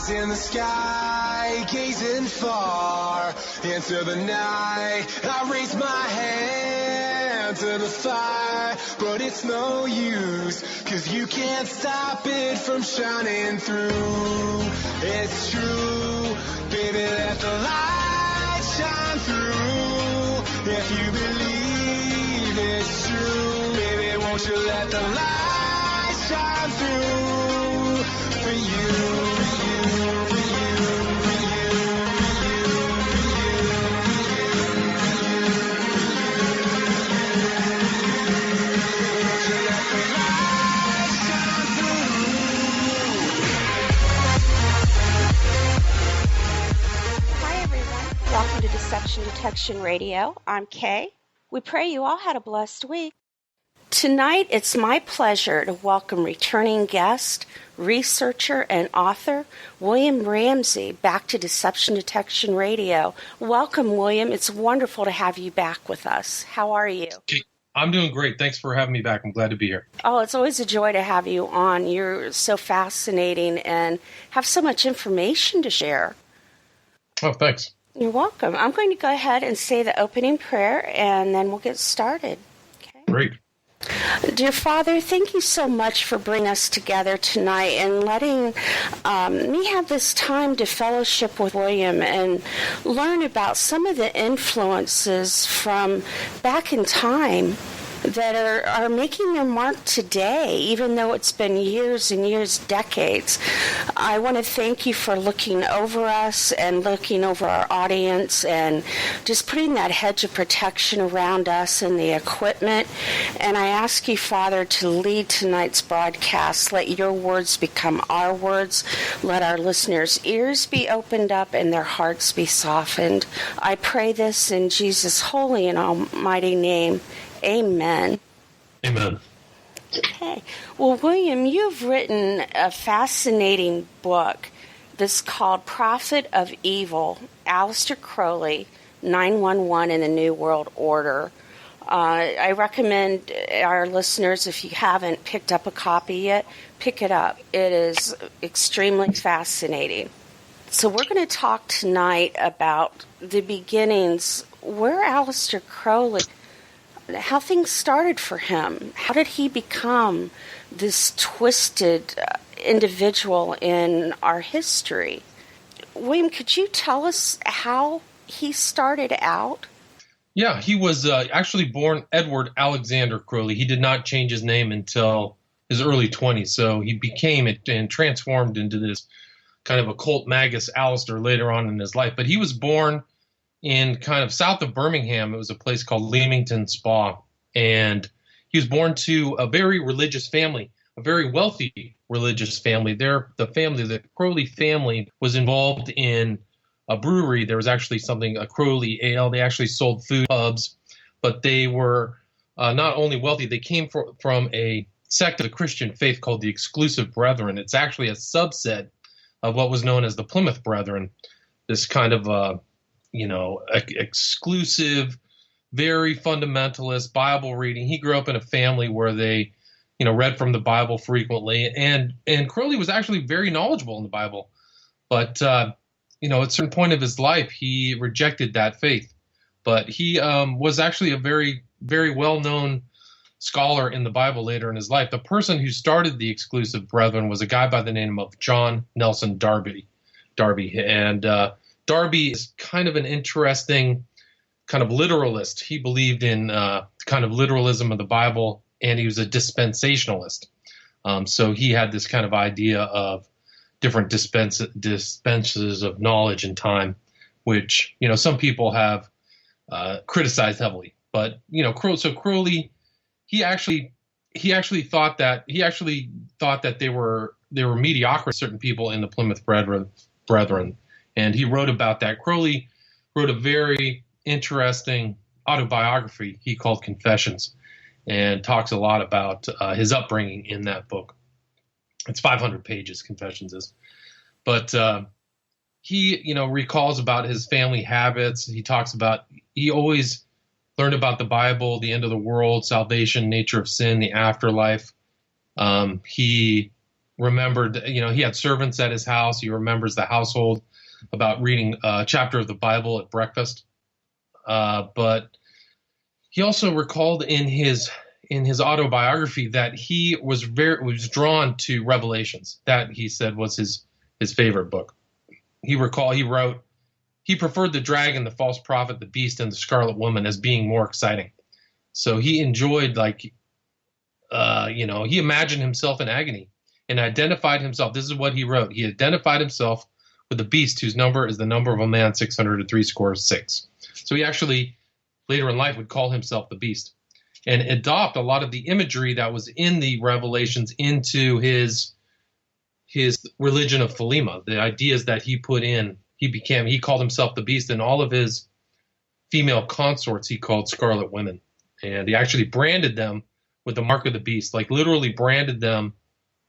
eyes in the sky, gazing far into the night. I raise my hand to the fire, but it's no use, 'cause you can't stop it from shining through. It's true, baby, let the light shine through. If you believe it's true, baby, won't you let the light shine through for you. Welcome to Deception Detection Radio. I'm Kay. We pray you all had a blessed week. Tonight, it's my pleasure to welcome returning guest, researcher, and author, William Ramsey, back to Deception Detection Radio. Welcome, William. It's wonderful to have you back with us. How are you? I'm doing great. Thanks for having me back. I'm glad to be here. Oh, it's always a joy to have you on. You're so fascinating and have so much information to share. Oh, thanks. You're welcome. I'm going to go ahead and say the opening prayer, and then we'll get started. Okay? Great. Dear Father, thank you so much for bringing us together tonight and letting me have this time to fellowship with William and learn about some of the influences from back in time that are making their mark today, even though it's been years and years, decades. I want to thank you for looking over us and looking over our audience and just putting that hedge of protection around us and the equipment. And I ask you, Father, to lead tonight's broadcast. Let your words become our words. Let our listeners' ears be opened up and their hearts be softened. I pray this in Jesus' holy and almighty name. Amen. Amen. Okay. Well, William, you've written a fascinating book that's called Prophet of Evil, Aleister Crowley, 911 in the New World Order. I recommend our listeners, if you haven't picked up a copy yet, pick it up. It is extremely fascinating. So we're going to talk tonight about the beginnings, where Aleister Crowley, how things started for him. How did he become this twisted individual in our history? William, could you tell us how he started out? Yeah, he was actually born Edward Alexander Crowley. He did not change his name until his early 20s, so he became it and transformed into this kind of occult magus Aleister later on in his life. But he was born in kind of south of Birmingham. It was a place called Leamington Spa. And he was born to a very religious family, a very wealthy religious family. The Crowley family was involved in a brewery. There was actually a Crowley ale. They actually sold food pubs, but they were not only wealthy, they came from a sect of the Christian faith called the Exclusive Brethren. It's actually a subset of what was known as the Plymouth Brethren, this kind of exclusive, very fundamentalist Bible reading. He grew up in a family where they, read from the Bible frequently, and Crowley was actually very knowledgeable in the Bible. But, at a certain point of his life, he rejected that faith. But he was actually a very, very well-known scholar in the Bible later in his life. The person who started the Exclusive Brethren was a guy by the name of John Nelson Darby. And Darby is kind of an interesting kind of literalist. He believed in kind of literalism of the Bible, and he was a dispensationalist. So he had this kind of idea of different dispenses of knowledge and time, which, some people have criticized heavily. But, Crowley, he actually thought that they were mediocre, certain people in the Plymouth Brethren. And he wrote about that. Crowley wrote a very interesting autobiography he called Confessions, and talks a lot about his upbringing in that book. It's 500 pages, Confessions is. But he, recalls about his family habits. He talks about, he always learned about the Bible, the end of the world, salvation, nature of sin, the afterlife. He remembered, he had servants at his house. He remembers the household about reading a chapter of the Bible at breakfast. But he also recalled in his autobiography that he was drawn to Revelations. That, he said, was his favorite book. He wrote, he preferred the dragon, the false prophet, the beast, and the scarlet woman as being more exciting. So he enjoyed, he imagined himself in agony and identified himself. This is what he wrote. He identified himself with the beast, whose number is the number of a man, 666. So he actually, later in life, would call himself the beast and adopt a lot of the imagery that was in the Revelations into his religion of Thelema, the ideas that he put in. He called himself the beast, and all of his female consorts he called scarlet women. And he actually branded them with the mark of the beast, like literally branded them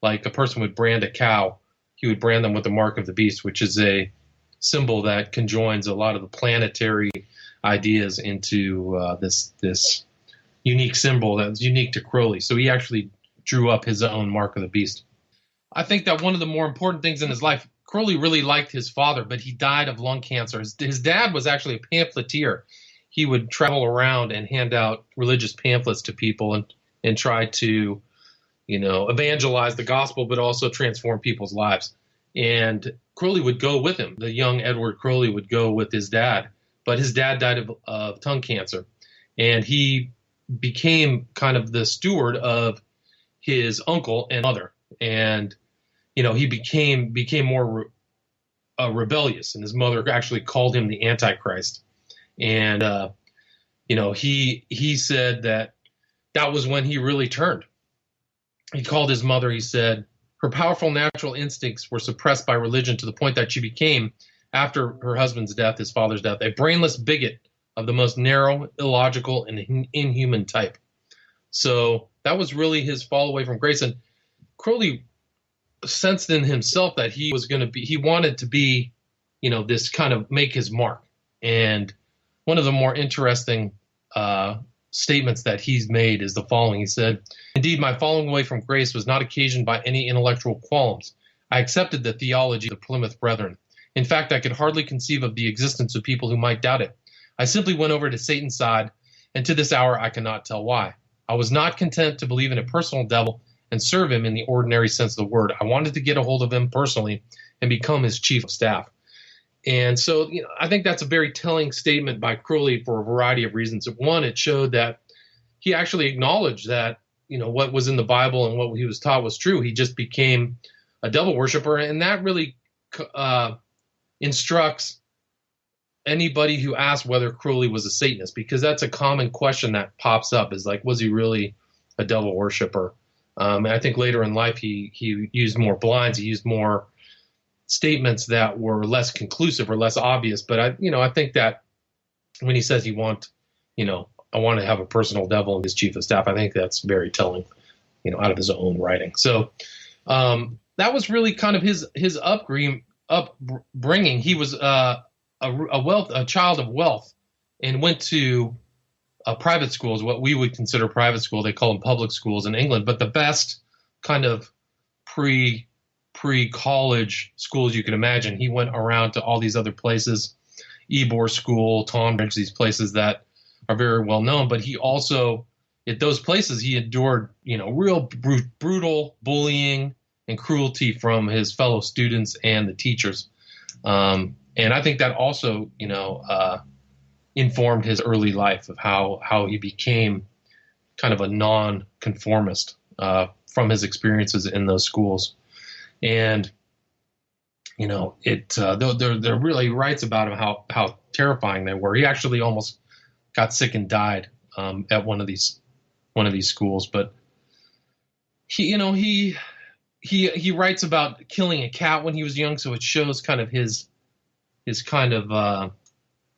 like a person would brand a cow. He would brand them with the mark of the beast, which is a symbol that conjoins a lot of the planetary ideas into this unique symbol that's unique to Crowley. So he actually drew up his own mark of the beast. I think that one of the more important things in his life, Crowley really liked his father, but he died of lung cancer. His dad was actually a pamphleteer. He would travel around and hand out religious pamphlets to people and try to, evangelize the gospel, but also transform people's lives. And Crowley would go with him. The young Edward Crowley would go with his dad, but his dad died of tongue cancer. And he became kind of the steward of his uncle and mother. And, he became more rebellious, and his mother actually called him the Antichrist. And, he said that was when he really turned. He called his mother, he said, her powerful natural instincts were suppressed by religion to the point that she became, after her husband's death, his father's death, a brainless bigot of the most narrow, illogical, and inhuman type. So that was really his fall away from grace. And Crowley sensed in himself that he wanted to be, this kind of make his mark. And one of the more interesting statements that he's made is the following. He said, "Indeed, my falling away from grace was not occasioned by any intellectual qualms. I accepted the theology of the Plymouth Brethren. In fact, I could hardly conceive of the existence of people who might doubt it. I simply went over to Satan's side, and to this hour I cannot tell why. I was not content to believe in a personal devil and serve him in the ordinary sense of the word. I wanted to get a hold of him personally and become his chief of staff." And so, I think that's a very telling statement by Crowley for a variety of reasons. One, it showed that he actually acknowledged that, what was in the Bible and what he was taught was true. He just became a devil worshiper, and that really instructs anybody who asks whether Crowley was a Satanist, because that's a common question that pops up, is like, was he really a devil worshiper? And I think later in life he used more blinds, he used more statements that were less conclusive or less obvious. But I think that when he says I want to have a personal devil and his chief of staff, I think that's very telling, out of his own writing. So that was really kind of his upbringing. He was a child of wealth, and went to private schools, what we would consider private school. They call them public schools in England, but the best kind of pre-college schools you can imagine. He went around to all these other places, Ebor School, Tonbridge, these places that are very well known. But he also, at those places, he endured, real brutal bullying and cruelty from his fellow students and the teachers. And I think that also, informed his early life of how he became kind of a non-conformist from his experiences in those schools. And, there really writes about him how terrifying they were. He actually almost got sick and died at one of these schools. But he writes about killing a cat when he was young, so it shows kind of his kind of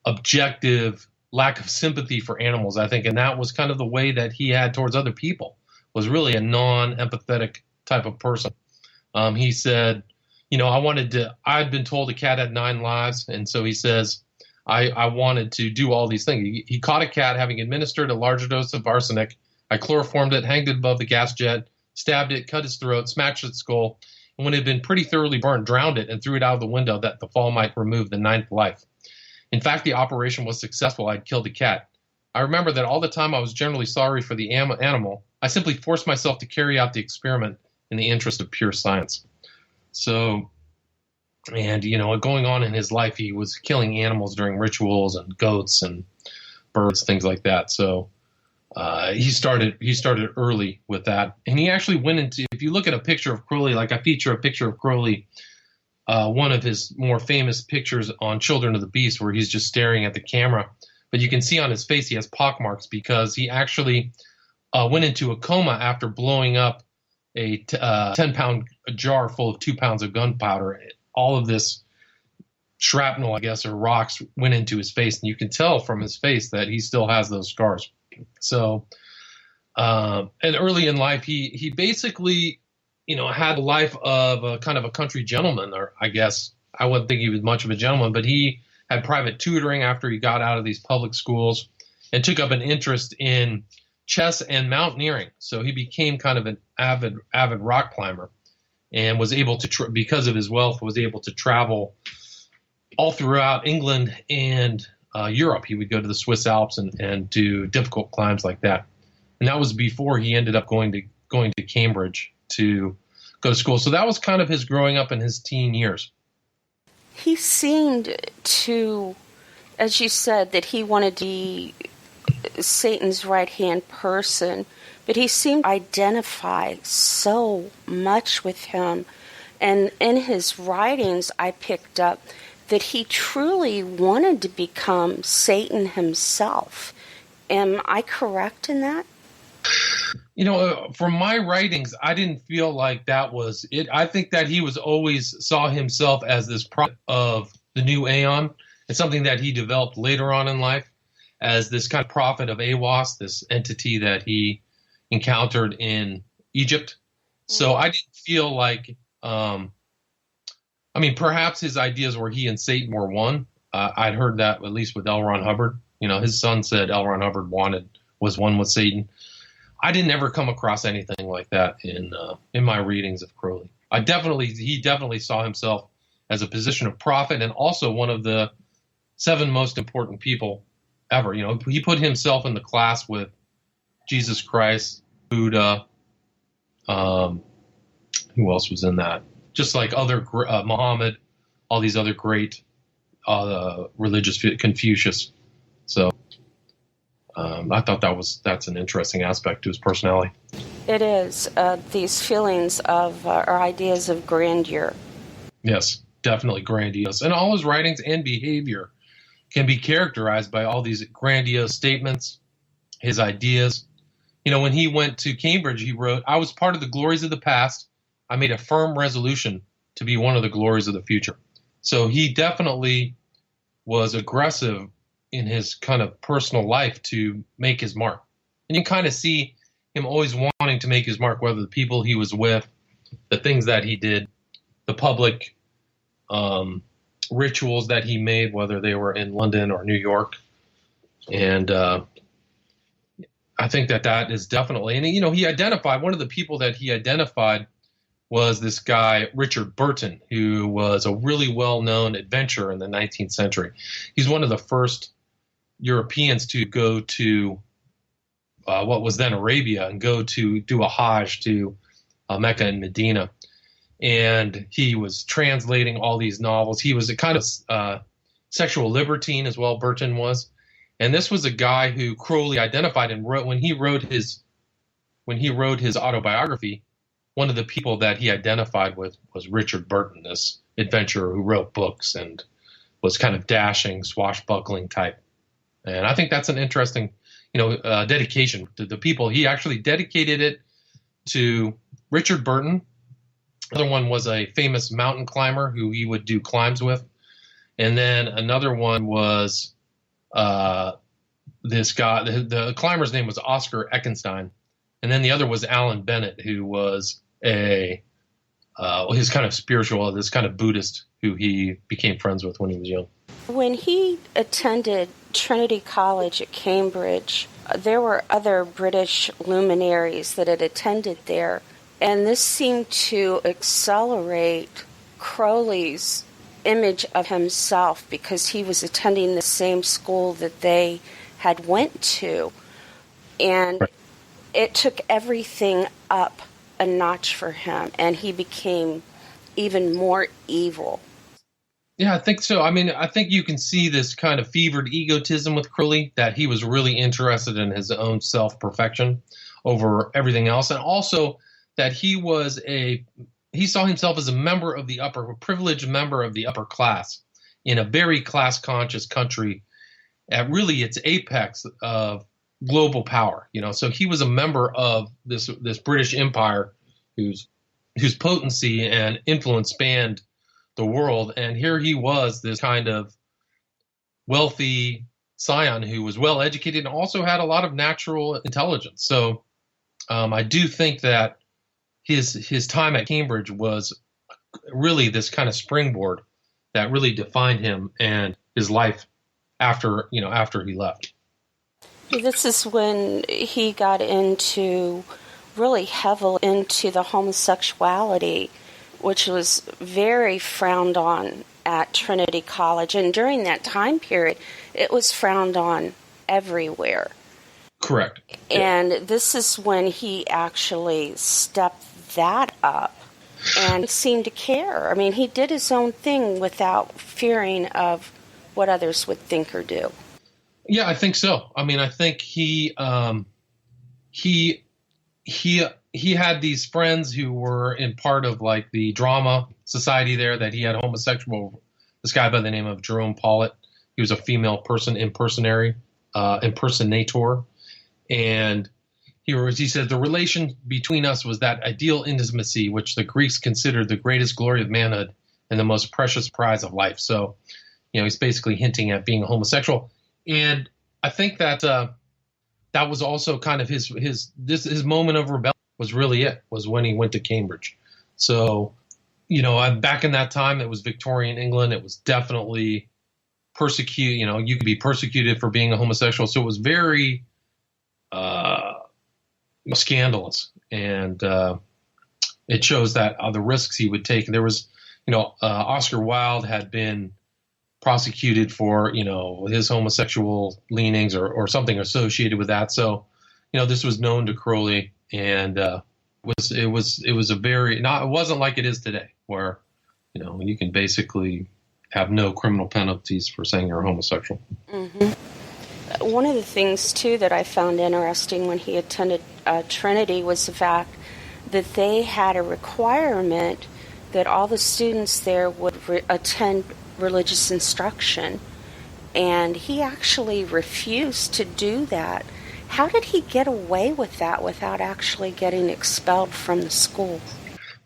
objective lack of sympathy for animals, I think. And that was kind of the way that he had towards other people, was really a non-empathetic type of person. He said, I'd been told a cat had 9 lives. And so he says, I wanted to do all these things. He caught a cat having administered a larger dose of arsenic. I chloroformed it, hanged it above the gas jet, stabbed it, cut its throat, smashed its skull, and when it had been pretty thoroughly burned, drowned it and threw it out of the window that the fall might remove the ninth life. In fact, the operation was successful. I'd killed the cat. I remember that all the time I was generally sorry for the animal. I simply forced myself to carry out the experiment in the interest of pure science. So, and, going on in his life, he was killing animals during rituals and goats and birds, things like that. So he started early with that. And he actually went into, if you look at a picture of Crowley, like I feature a picture of Crowley, one of his more famous pictures on Children of the Beast, where he's just staring at the camera. But you can see on his face he has pockmarks because he actually went into a coma after blowing up a 10-pound jar full of 2 pounds of gunpowder. All of this shrapnel, I guess, or rocks went into his face. And you can tell from his face that he still has those scars. So, and early in life, he basically, had the life of a kind of a country gentleman, or I guess I wouldn't think he was much of a gentleman, but he had private tutoring after he got out of these public schools and took up an interest in chess and mountaineering. So he became kind of an avid rock climber and was able to, because of his wealth, was able to travel all throughout England and Europe. He would go to the Swiss Alps and do difficult climbs like that. And that was before he ended up going to Cambridge to go to school. So that was kind of his growing up in his teen years. He seemed to, as you said, that he wanted to be Satan's right-hand person, but he seemed to identify so much with him. And in his writings, I picked up that he truly wanted to become Satan himself. Am I correct in that? From my writings, I didn't feel like that was it. I think that he was always saw himself as this prophet of the new aeon. It's something that he developed later on in life as this kind of prophet of Awas, this entity that he encountered in Egypt. So I didn't feel like, perhaps his ideas were he and Satan were one. I'd heard that at least with L. Ron Hubbard. His son said L. Ron Hubbard was one with Satan. I didn't ever come across anything like that in my readings of Crowley. He definitely saw himself as a position of prophet and also one of the 7 most important people ever. He put himself in the class with Jesus Christ, Buddha. Who else was in that? Just like other Muhammad, all these other great religious, Confucius. So I thought that's an interesting aspect to his personality. It is. These feelings of or ideas of grandeur. Yes, definitely grandiose. And all his writings and behavior can be characterized by all these grandiose statements, his ideas. When he went to Cambridge, he wrote, "I was part of the glories of the past. I made a firm resolution to be one of the glories of the future." So he definitely was aggressive in his kind of personal life to make his mark. And you kind of see him always wanting to make his mark, whether the people he was with, the things that he did, the public rituals that he made, whether they were in London or New York. And I think that is definitely, and he identified, one of the people that he identified was this guy, Richard Burton, who was a really well-known adventurer in the 19th century. He's one of the first Europeans to go to what was then Arabia and go to do a Hajj to Mecca and Medina. And he was translating all these novels. He was a kind of sexual libertine as well, Burton was. And this was a guy who Crowley identified and wrote when he wrote his autobiography. One of the people that he identified with was Richard Burton, this adventurer who wrote books and was kind of dashing, swashbuckling type. And I think that's an interesting, dedication to the people. He actually dedicated it to Richard Burton. Another one was a famous mountain climber who he would do climbs with. And then another one was this guy, the climber's name was Oscar Eckenstein. And then the other was Alan Bennett, who was his kind of spiritual, this kind of Buddhist who he became friends with when he was young. When he attended Trinity College at Cambridge, there were other British luminaries that had attended there. And this seemed to accelerate Crowley's image of himself because he was attending the same school that they had went to. And it took everything up a notch for him, and he became even more evil. Yeah, I think so. I mean, I think you can see this kind of fevered egotism with Crowley, that he was really interested in his own self-perfection over everything else. And also that he saw himself as a privileged member of the upper class in a very class-conscious country at really its apex of global power. So he was a member of this British Empire whose potency and influence spanned the world. And here he was, this kind of wealthy scion who was well educated and also had a lot of natural intelligence. So I do think that his time at Cambridge was really this kind of springboard that really defined him and his life after he left. This is when he got really heavily into the homosexuality, which was very frowned on at Trinity College. And during that time period, it was frowned on everywhere. Correct. And this is when he actually stepped that up and seemed to care. I mean, he did his own thing without fearing of what others would think or do. Yeah, I think so. I mean, I think he had these friends who were in part of like the drama society there, that he had homosexual, this guy by the name of Jerome Pollitt. He was a female impersonator. And he said the relation between us was that ideal intimacy, which the Greeks considered the greatest glory of manhood and the most precious prize of life. So, he's basically hinting at being a homosexual. And I think that that was also kind of his moment of rebellion was when he went to Cambridge. So, back in that time, it was Victorian England. It was definitely you could be persecuted for being a homosexual. So it was very scandalous. And it shows that the risks he would take. There was, Oscar Wilde had been prosecuted for, his homosexual leanings or something associated with that. So, this was known to Crowley, and it wasn't like it is today, where, you can basically have no criminal penalties for saying you're homosexual. Mm-hmm. One of the things, too, that I found interesting when he attended Trinity was the fact that they had a requirement that all the students there would attend religious instruction, and he actually refused to do that. How did he get away with that without actually getting expelled from the school?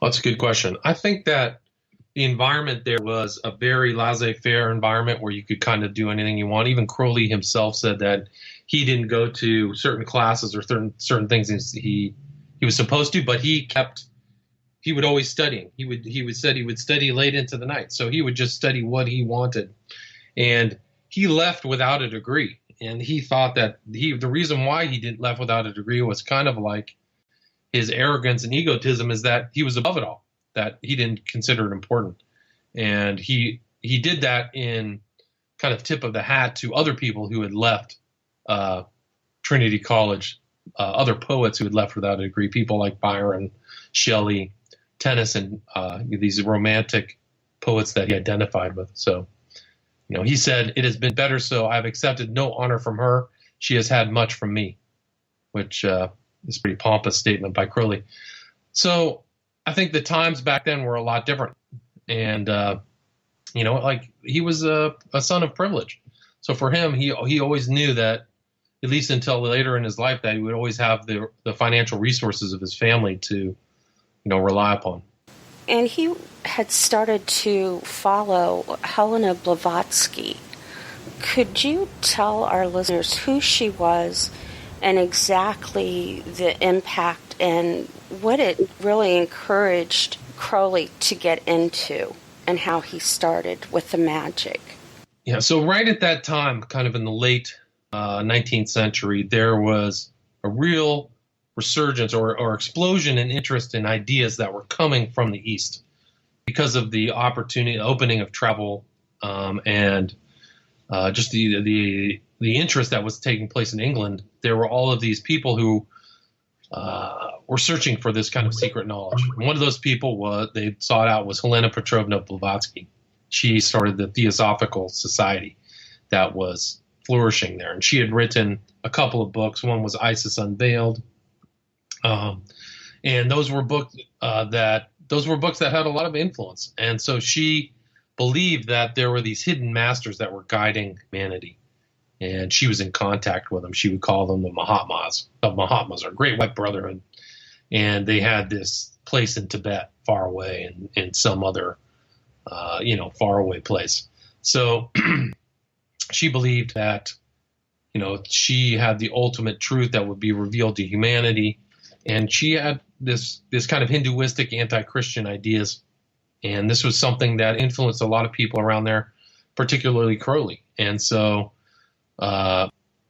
Well, that's a good question. I think that the environment there was a very laissez-faire environment where you could kind of do anything you want. Even Crowley himself said that he didn't go to certain classes or certain things he was supposed to, but he would always study. He would study late into the night. So he would just study what he wanted. And he left without a degree. And he thought that the reason why he didn't left without a degree was kind of like his arrogance and egotism, is that he was above it all, that he didn't consider it important. And he did that in kind of tip of the hat to other people who had left Trinity College, other poets who had left without a degree, people like Byron, Shelley, Tennyson, these romantic poets that he identified with. So, he said, "It has been better so. I have accepted no honor from her. She has had much from me," which is a pretty pompous statement by Crowley. So I think the times back then were a lot different. And, like he was a son of privilege. So for him, he always knew that, at least until later in his life, that he would always have the financial resources of his family to, rely upon. And he had started to follow Helena-Blavatsky. Could you tell our listeners who she was and exactly the impact and what it really encouraged Crowley to get into, and how he started with the magic? Yeah, so right at that time, kind of in the late 19th century, there was a real resurgence or explosion in interest in ideas that were coming from the East because of the opportunity, opening of travel, and just the interest that was taking place in England. There were all of these people who were searching for this kind of secret knowledge. And one of those people they sought out was helena-blavatski. She started the Theosophical Society that was flourishing there, and she had written a couple of books. One was Isis Unveiled, and those were books that had a lot of influence. And so she believed that there were these hidden masters that were guiding humanity, and she was in contact with them. She would call them the Mahatmas. The Mahatmas are Great White Brotherhood, and they had this place in Tibet, far away, and in some other, faraway place. So she believed that, she had the ultimate truth that would be revealed to humanity, and she had this kind of Hinduistic anti-Christian ideas, and this was something that influenced a lot of people around there, particularly Crowley. And so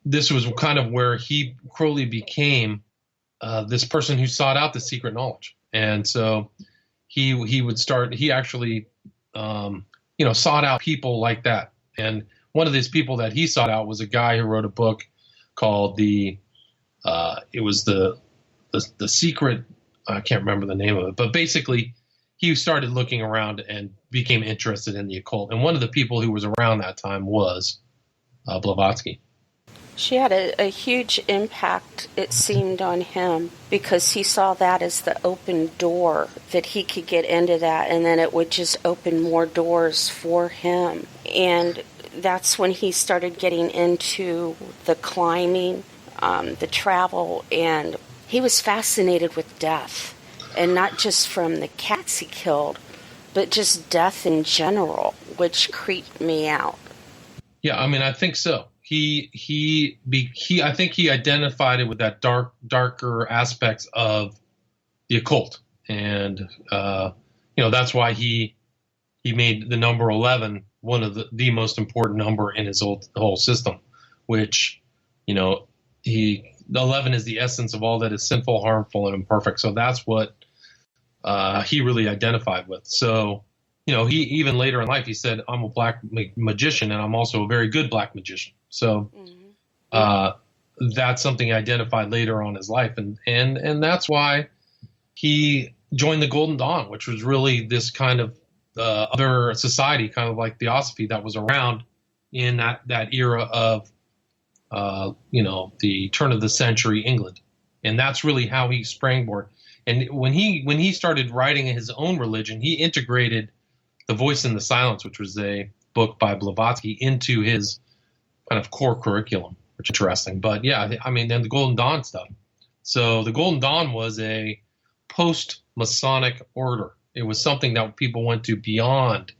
this was kind of where Crowley became this person who sought out the secret knowledge. And so he actually sought out people like that. And one of these people that he sought out was a guy who wrote a book called the Secret. I can't remember the name of it, but basically he started looking around and became interested in the occult. And one of the people who was around that time was Blavatsky. She had a huge impact, it seemed, on him, because he saw that as the open door, that he could get into that, and then it would just open more doors for him. And that's when he started getting into the climbing, the travel, and he was fascinated with death. And not just from the cats he killed, but just death in general, which creeped me out. Yeah, I mean, I think so. I think he identified it with that darker aspects of the occult, and that's why he made the number 11 one of the most important number in his whole system, which the 11 is the essence of all that is sinful, harmful, and imperfect. So that's what he really identified with. So he even later in life he said, "I'm a black magician, and I'm also a very good black magician." So that's something he identified later on in his life, and that's why he joined the Golden Dawn, which was really this kind of other society, kind of like Theosophy, that was around in that era of the turn of the century England, and that's really how he springboard. And when he started writing his own religion, he integrated The Voice in the Silence, which was a book by Blavatsky, into his kind of core curriculum, which is interesting. But yeah, I mean, then the Golden Dawn stuff. So the Golden Dawn was a post-Masonic order. It was something that people went to beyond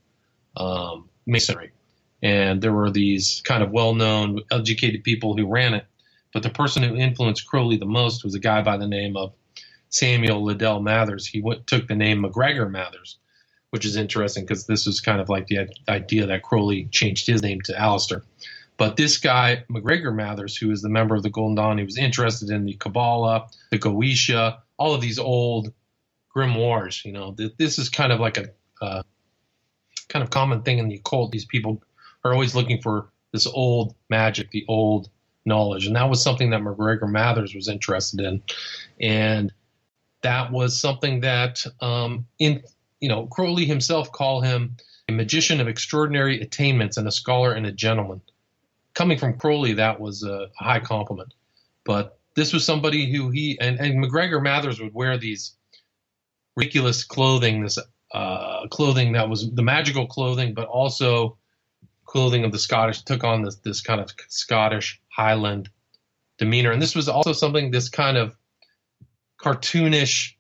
Masonry. And there were these kind of well-known, educated people who ran it. But the person who influenced Crowley the most was a guy by the name of Samuel Liddell Mathers. He took the name McGregor Mathers, which is interesting because this was kind of like the idea that Crowley changed his name to Aleister. But this guy, McGregor Mathers, who is the member of the Golden Dawn, he was interested in the Kabbalah, the Goetia, all of these old grimoires. This is kind of like a kind of common thing in the occult. These people are always looking for this old magic, the old knowledge. And that was something that McGregor Mathers was interested in. And that was something that, Crowley himself called him a magician of extraordinary attainments and a scholar and a gentleman. Coming from Crowley, that was a high compliment. But this was somebody who and McGregor Mathers would wear these ridiculous clothing, this clothing that was the magical clothing, but also clothing of the Scottish, took on this kind of Scottish Highland demeanor. And this was also something, this kind of cartoonish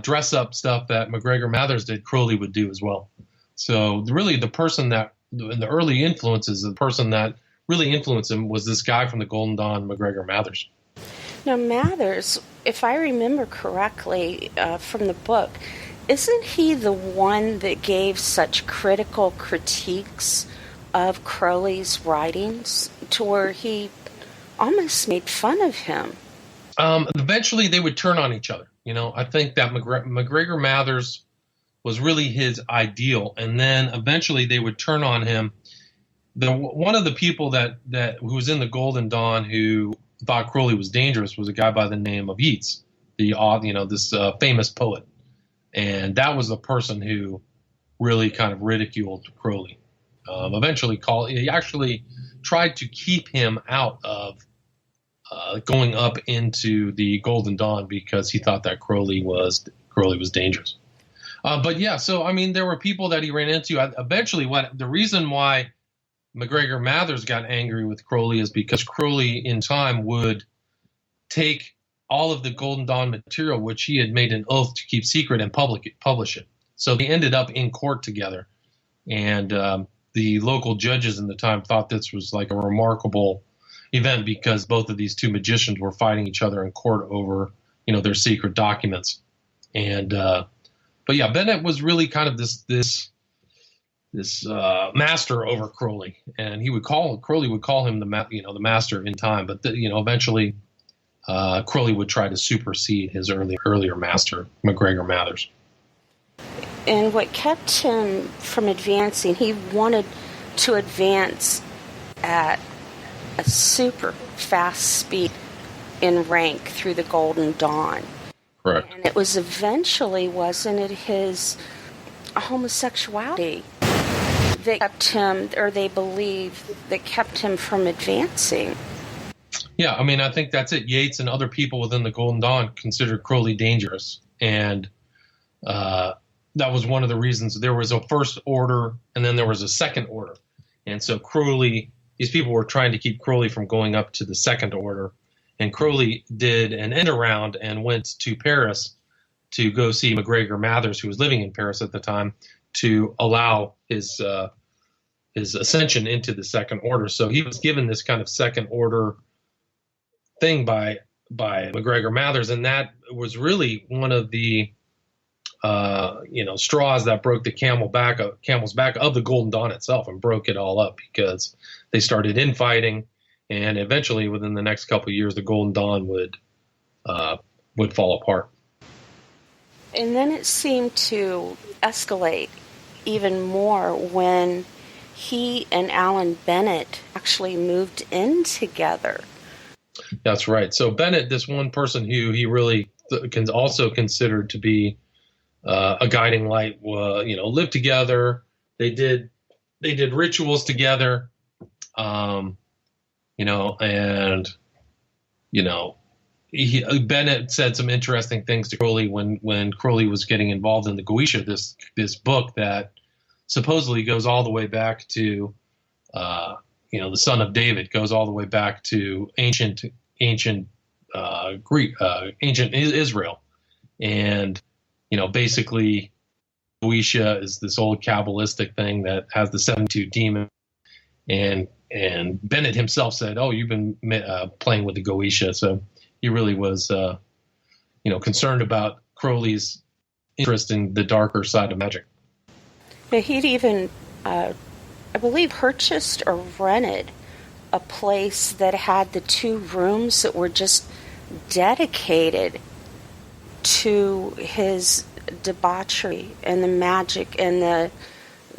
dress up stuff that McGregor Mathers did, Crowley would do as well. So really the person that, in the early influences, the person that really influenced him was this guy from the Golden Dawn, McGregor Mathers. Now, Mathers, if I remember correctly from the book, isn't he the one that gave such critical critiques of Crowley's writings to where he almost made fun of him? Eventually, they would turn on each other. I think that McGregor Mathers was really his ideal, and then eventually they would turn on him. One of the people that who was in the Golden Dawn who thought Crowley was dangerous was a guy by the name of Yeats, this famous poet, and that was the person who really kind of ridiculed Crowley. He actually tried to keep him out of going up into the Golden Dawn because he thought that Crowley was dangerous. But yeah, so I mean, there were people that he ran into. Eventually, the reason why McGregor Mathers got angry with Crowley is because Crowley, in time, would take all of the Golden Dawn material, which he had made an oath to keep secret, and publish it. So they ended up in court together, and the local judges in the time thought this was like a remarkable event because both of these two magicians were fighting each other in court over, their secret documents. And but yeah, Bennett was really kind of this master over Crowley, and Crowley would call him the master in time. But eventually, Crowley would try to supersede his earlier master, McGregor Mathers. And what kept him from advancing, he wanted to advance at a super fast speed in rank through the Golden Dawn. Correct. And it was eventually, wasn't it, his homosexuality that kept him, or they believe, that kept him from advancing? Yeah, I mean, I think that's it. Yeats and other people within the Golden Dawn considered Crowley dangerous, and that was one of the reasons. There was a first order, and then there was a second order. And so these people were trying to keep Crowley from going up to the second order. And Crowley did an end around and went to Paris to go see McGregor Mathers, who was living in Paris at the time, to allow his ascension into the second order. So he was given this kind of second order thing by McGregor Mathers, and that was really one of the straws that broke the camel's back of the Golden Dawn itself, and broke it all up because they started infighting, and eventually, within the next couple of years, the Golden Dawn would fall apart. And then it seemed to escalate even more when he and Alan Bennett actually moved in together. That's right. So Bennett, this one person who he really also considered to be a guiding light, lived together. They did rituals together, Bennett said some interesting things to Crowley when Crowley was getting involved in the Goetia, this book that supposedly goes all the way back to, the son of David, goes all the way back to ancient Greek, ancient Israel. And, basically Goetia is this old Kabbalistic thing that has the 72 demons. And Bennett himself said, "Oh, you've been playing with the Goetia." So he really was, concerned about Crowley's interest in the darker side of magic. Yeah, he'd even, I believe, purchased or rented a place that had the 2 rooms that were just dedicated to his debauchery and the magic and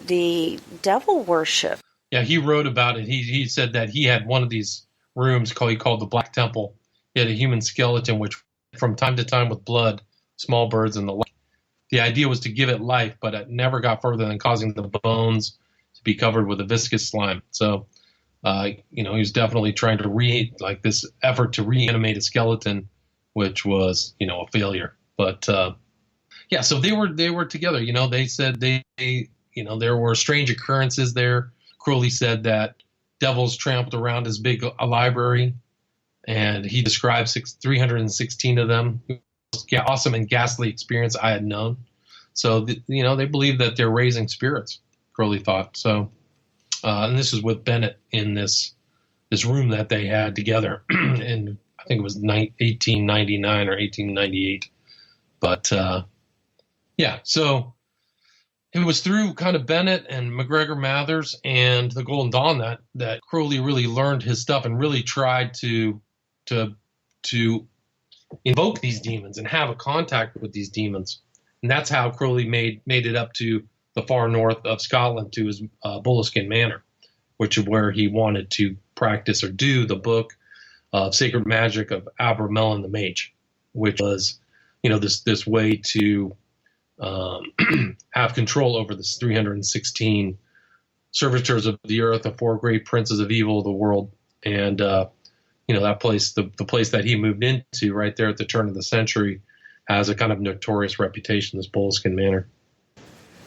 the devil worship. Yeah, he wrote about it. He said that he had one of these rooms he called the Black Temple. He had a human skeleton, which from time to time with blood, small birds, and the like. The idea was to give it life, but it never got further than causing the bones to be covered with a viscous slime. So, he was definitely trying to this effort to reanimate a skeleton, which was, a failure. But so they were together. They said there were strange occurrences there. Crowley said that devils trampled around his big library, and he described 316 of them. Awesome and ghastly experience I had known. So, they believe that they're raising spirits, Crowley thought. So, and this is with Bennett in this room that they had together in, I think it was 1899 or 1898. But, so it was through kind of Bennett and McGregor Mathers and the Golden Dawn that Crowley really learned his stuff and really tried to invoke these demons and have a contact with these demons. And that's how Crowley made it up to the far north of Scotland to his Boleskine Manor, which is where he wanted to practice or do the book of sacred magic of Abramelin the Mage, which was, this way to have control over this 316 servitors of the earth, the four great princes of evil of the world. And, that place, the place that he moved into right there at the turn of the century, has a kind of notorious reputation, this Boleskine Manor.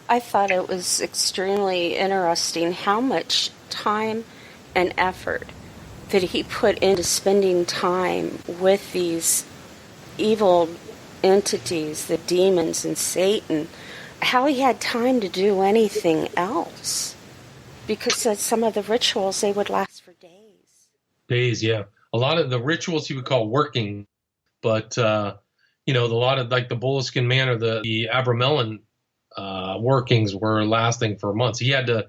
I thought it was extremely interesting how much time and effort that he put into spending time with these evil entities, the demons and Satan, how he had time to do anything else. Because some of the rituals, they would last for days. Days, yeah. A lot of the rituals he would call working, but, a lot of like the Boleskine Manor, the Abramelin workings were lasting for months. He had to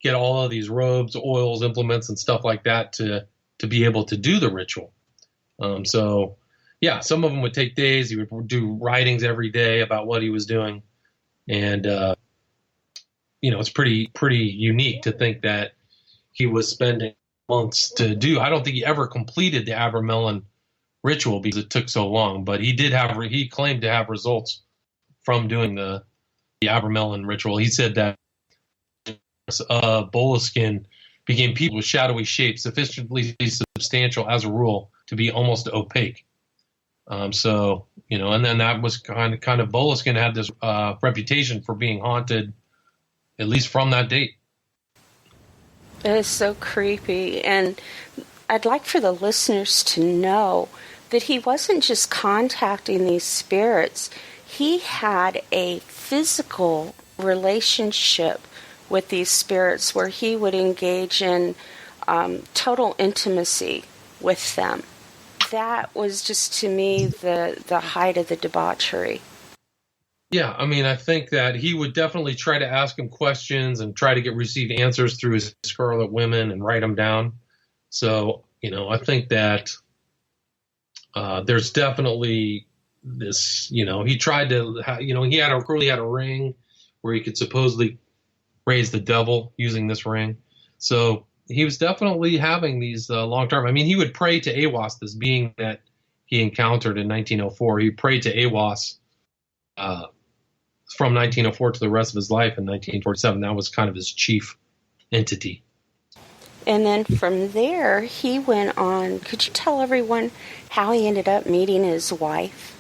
get all of these robes, oils, implements, and stuff like that to be able to do the ritual. Some of them would take days. He would do writings every day about what he was doing. And, it's pretty unique to think that he was spending months to do. I don't think he ever completed the Abramelin ritual because it took so long, but he claimed to have results from doing the Abramelin ritual. He said that Boleskine became people with shadowy shapes sufficiently substantial as a rule to be almost opaque. And then that was kind of Boleskine had this reputation for being haunted, at least from that date. It is so creepy, and I'd like for the listeners to know that he wasn't just contacting these spirits. He had a physical relationship with these spirits where he would engage in total intimacy with them. That was just, to me, the height of the debauchery. Yeah, I think that he would definitely try to ask him questions and try to receive answers through his Scarlet Women and write them down. So, I think that there's definitely this, he tried to, Crowley had a ring where he could supposedly raise the devil using this ring. So he was definitely having these long-term. He would pray to Aiwass, this being that he encountered in 1904. He prayed to Aiwass from 1904 to the rest of his life in 1947. That was kind of his chief entity. And then from there, he went on. Could you tell everyone how he ended up meeting his wife?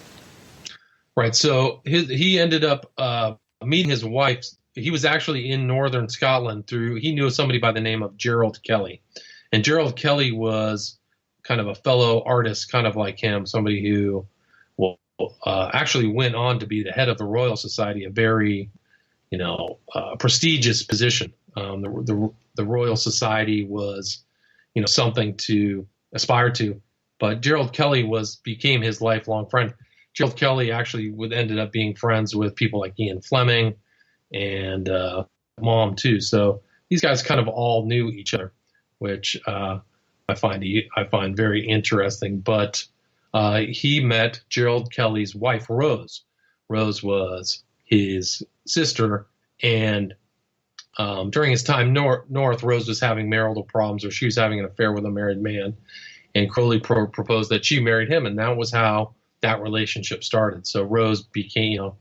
Right. So he ended up meeting his wife. He was actually in northern Scotland he knew somebody by the name of Gerald Kelly. And Gerald Kelly was kind of a fellow artist, kind of like him, somebody who actually went on to be the head of the Royal Society, a very, prestigious position. The Royal Society was, something to aspire to. But Gerald Kelly became his lifelong friend. Gerald Kelly actually ended up being friends with people like Ian Fleming and Mom too. So these guys kind of all knew each other, which I find very interesting. But he met Gerald Kelly's wife, Rose. Rose was his sister, and during his time north, Rose was having marital problems, or she was having an affair with a married man, and Crowley proposed that she married him, and that was how that relationship started. So Rose became,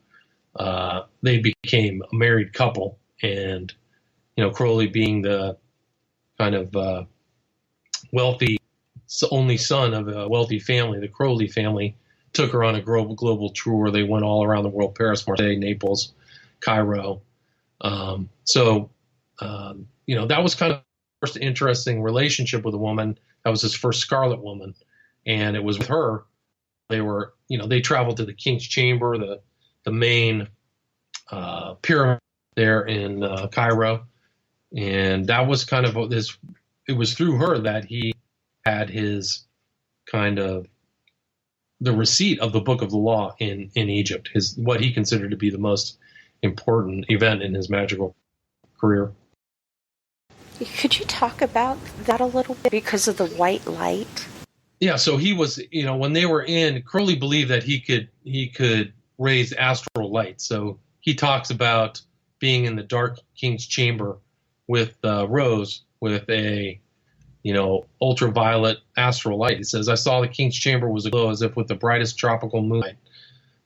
they became a married couple, and Crowley, being the kind of wealthy only son of a wealthy family, the Crowley family, took her on a global tour. They went all around the world: Paris, Marseille, Naples, Cairo. That was kind of the first interesting relationship with a woman. That was his first Scarlet Woman, and it was with her. They traveled to the King's Chamber, the main pyramid there in Cairo, and that was kind of this. It was through her that he had his kind of the receipt of the Book of the Law in Egypt, what he considered to be the most important event in his magical career. Could you talk about that a little bit because of the white light? Yeah, so he was, when they were in, Crowley believed that he could raise astral light. So he talks about being in the dark king's chamber with Rose with a, ultraviolet astral light. He says, I saw the king's chamber was aglow as if with the brightest tropical moonlight.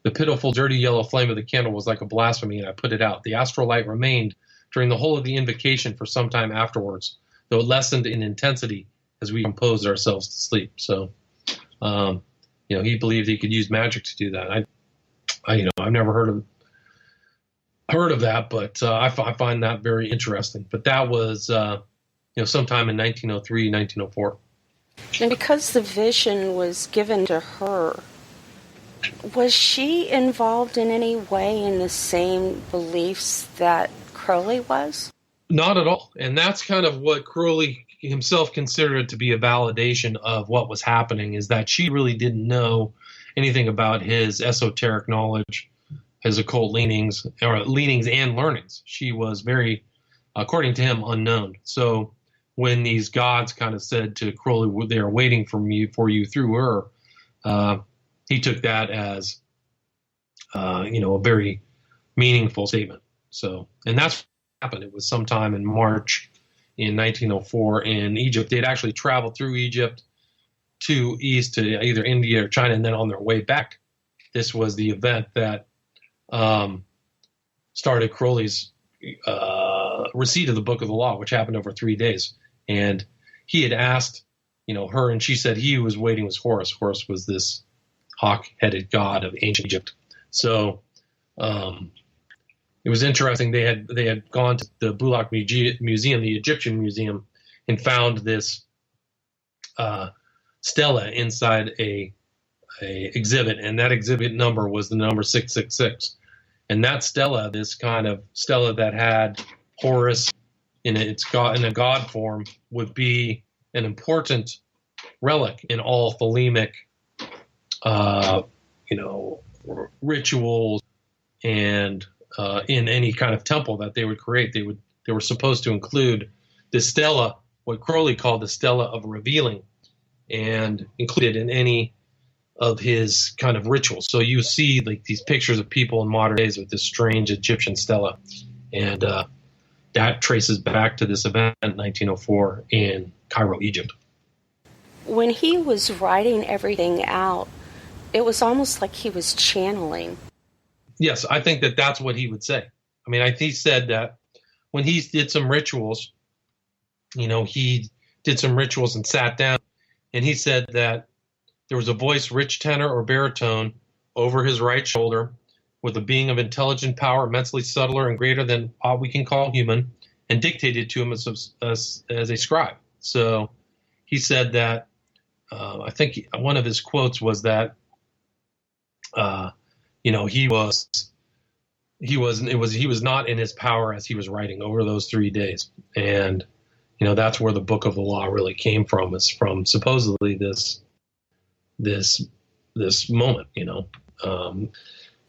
The pitiful, dirty yellow flame of the candle was like a blasphemy, and I put it out. The astral light remained during the whole of the invocation for some time afterwards, though it lessened in intensity as we composed ourselves to sleep. So, he believed he could use magic to do that. I've never heard of that, but I find that very interesting. But that was, sometime in 1903, 1904. And because the vision was given to her, was she involved in any way in the same beliefs that Crowley was? Not at all. And that's kind of what Crowley himself considered to be a validation of what was happening, is that she really didn't know anything about his esoteric knowledge, his occult leanings and learnings. She was very, according to him, unknown. So when these gods kind of said to Crowley, they are waiting for you through her, he took that as, a very meaningful statement. So, and that's what happened. It was sometime in March in 1904 in Egypt. They'd actually traveled through Egypt to east to either India or China, and then on their way back, this was the event that started Crowley's receipt of the Book of the Law, which happened over 3 days. And he had asked, her, and she said he was waiting was Horus. Horus was this hawk-headed god of ancient Egypt. So it was interesting. They had gone to the Bulaq Museum, the Egyptian museum, and found this stela inside a exhibit, and that exhibit number was the number 666. And that stela, this kind of stela that had Horus in a god form, would be an important relic in all Thelemic rituals, and in any kind of temple that they would create. They were supposed to include the stela, what Crowley called the stela of revealing, and included in any of his kind of rituals. So you see like these pictures of people in modern days with this strange Egyptian stela, and that traces back to this event in 1904 in Cairo, Egypt. When he was writing everything out, it was almost like he was channeling. Yes, I think that that's what he would say. I mean, he said that when he did some rituals, he did some rituals and sat down, and he said that there was a voice, rich tenor or baritone, over his right shoulder, with a being of intelligent power, immensely subtler and greater than what we can call human, and dictated to him as a scribe. So he said that, I think one of his quotes was that, he was not in his power as he was writing over those 3 days. And, that's where the Book of the Law really came from, is from supposedly this moment,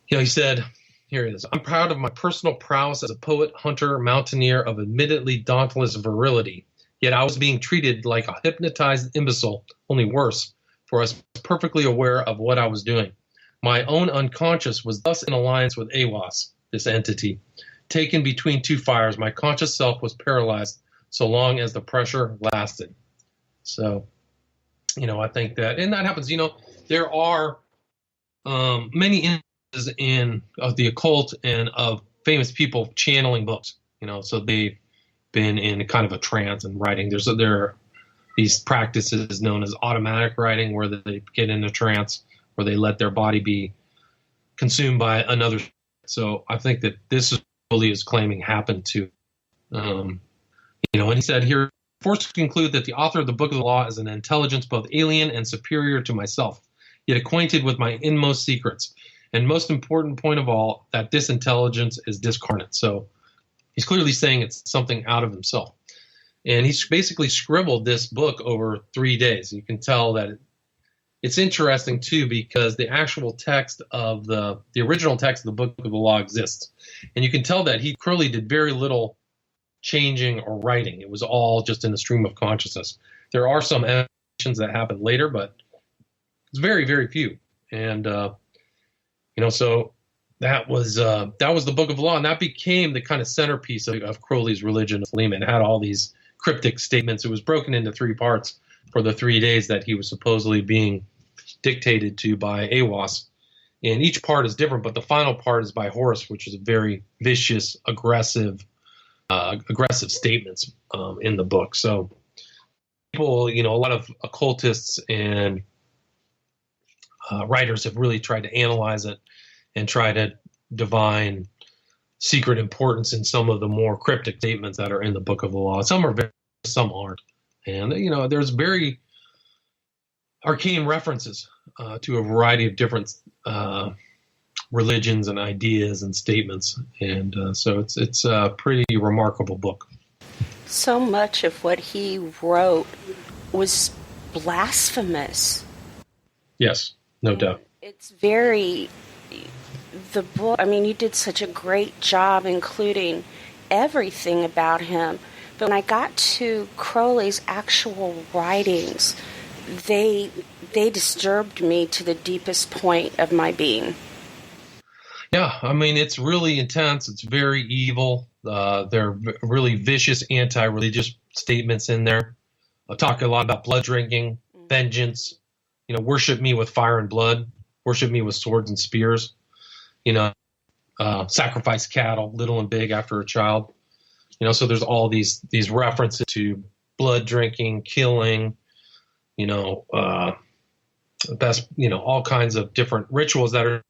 he said, here it is, I'm proud of my personal prowess as a poet, hunter, mountaineer of admittedly dauntless virility. Yet I was being treated like a hypnotized imbecile, only worse, for I was perfectly aware of what I was doing. My own unconscious was thus in alliance with Awas, this entity. Taken between two fires, my conscious self was paralyzed so long as the pressure lasted. So, I think that, and that happens, there are many instances in of the occult and of famous people channeling books, so they've been in kind of a trance and writing. There are these practices known as automatic writing, where they get in a trance, where they let their body be consumed by another. So I think that this is what he is claiming happened to, and he said here, forced to conclude that the author of the Book of the Law is an intelligence both alien and superior to myself, yet acquainted with my inmost secrets, and most important point of all, that this intelligence is discarnate. So he's clearly saying it's something out of himself. And he's basically scribbled this book over 3 days. You can tell that it's interesting, too, because the actual text of the original text of the Book of the Law exists. And you can tell that Crowley did very little changing or writing. It was all just in the stream of consciousness. There are some editions that happened later, but It's very, very few. And, so that was the Book of Law, and that became the kind of centerpiece of Crowley's religion of Philemon. It had all these cryptic statements. It was broken into 3 parts for the 3 days that he was supposedly being dictated to by Aiwass. And each part is different, but the final part is by Horus, which is a very vicious, aggressive statements in the book. So people, a lot of occultists and writers have really tried to analyze it and try to divine secret importance in some of the more cryptic statements that are in the Book of the Law. Some are very, some aren't. And, there's very arcane references to a variety of different religions and ideas and statements. And so it's a pretty remarkable book. So much of what he wrote was blasphemous. Yes, no doubt. It's the book, you did such a great job including everything about him. But when I got to Crowley's actual writings, they disturbed me to the deepest point of my being. Yeah, it's really intense. It's very evil. There are really vicious anti-religious statements in there. I'll talk a lot about blood drinking, vengeance, worship me with fire and blood, worship me with swords and spears, sacrifice cattle, little and big, after a child. So there's all these references to blood drinking, killing, all kinds of different rituals that are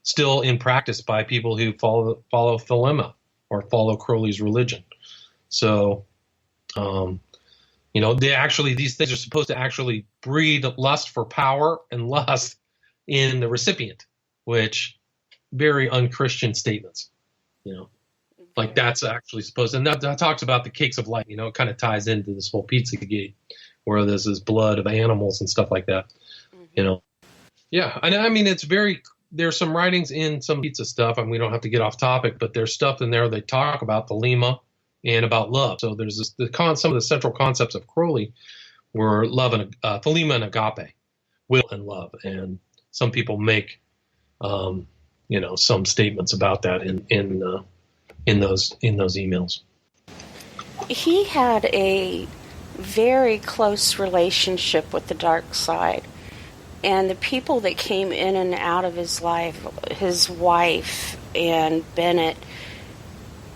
still in practice by people who follow Thelema or follow Crowley's religion. So, these things are supposed to actually breed lust for power and lust in the recipient, which very unchristian statements, like that's actually supposed to, and that talks about the cakes of light, it kind of ties into this whole Pizzagate where there's this blood of animals and stuff like that, Yeah. And there's some writings in some pizza stuff, and we don't have to get off topic, but there's stuff in there they talk about Thelema and about love. So there's some of the central concepts of Crowley were love and Thelema and agape, will and love. And some people make, some statements about that in those emails. He had a very close relationship with the dark side. And the people that came in and out of his life, his wife and Bennett,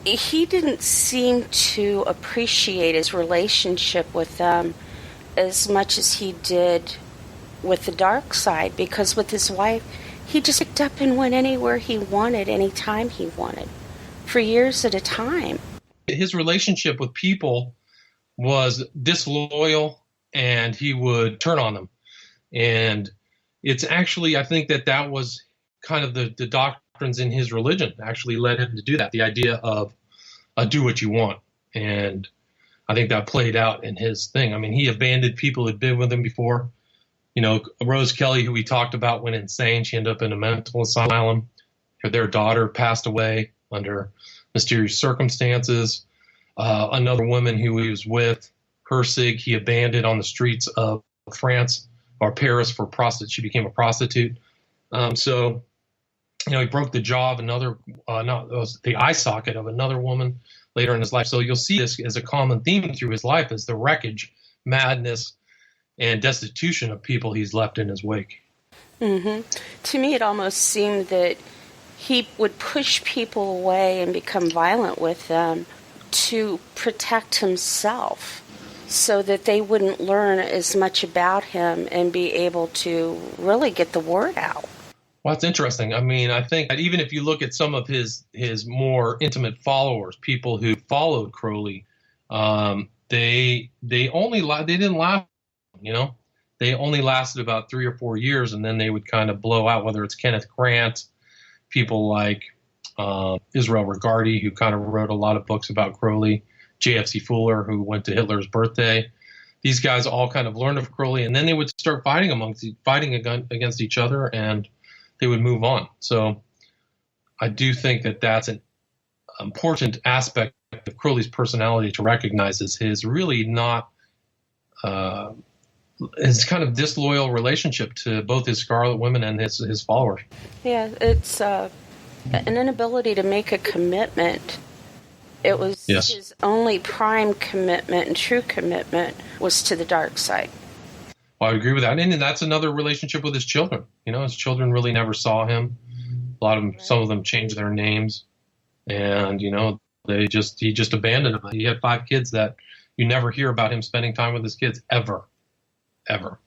he didn't seem to appreciate his relationship with them as much as he did with the dark side, because with his wife, he just picked up and went anywhere he wanted, anytime he wanted, for years at a time. His relationship with people was disloyal, and he would turn on them. And it's actually, I think that was kind of the doctrines in his religion actually led him to do that. The idea of do what you want. And I think that played out in his thing. He abandoned people who'd been with him before. Rose Kelly, who we talked about, went insane. She ended up in a mental asylum. Their daughter passed away under mysterious circumstances. Another woman who he was with, Hersig, he abandoned on the streets of France or Paris for prostitute. She became a prostitute. He broke the jaw of the eye socket of another woman later in his life. So you'll see this as a common theme through his life, is the wreckage, madness, and destitution of people he's left in his wake. Mm-hmm. To me, it almost seemed that he would push people away and become violent with them to protect himself, so that they wouldn't learn as much about him and be able to really get the word out. Well, that's interesting. I think that even if you look at some of his more intimate followers, people who followed Crowley, they didn't last. They only lasted about 3 or 4 years, and then they would kind of blow out. Whether it's Kenneth Grant, people like Israel Regardie, who kind of wrote a lot of books about Crowley, J.F.C. Fuller, who went to Hitler's birthday. These guys all kind of learned of Crowley, and then they would start fighting against each other, and they would move on. So I do think that that's an important aspect of Crowley's personality to recognize, is his really not his kind of disloyal relationship to both his Scarlet Women and his followers. Yeah, it's an inability to make a commitment. It was his only prime commitment and true commitment was to the dark side. Well, I would agree with that. And that's another relationship with his children. His children really never saw him. A lot of them, some of them changed their names. And, he just abandoned them. He had 5 kids that you never hear about him spending time with his kids ever.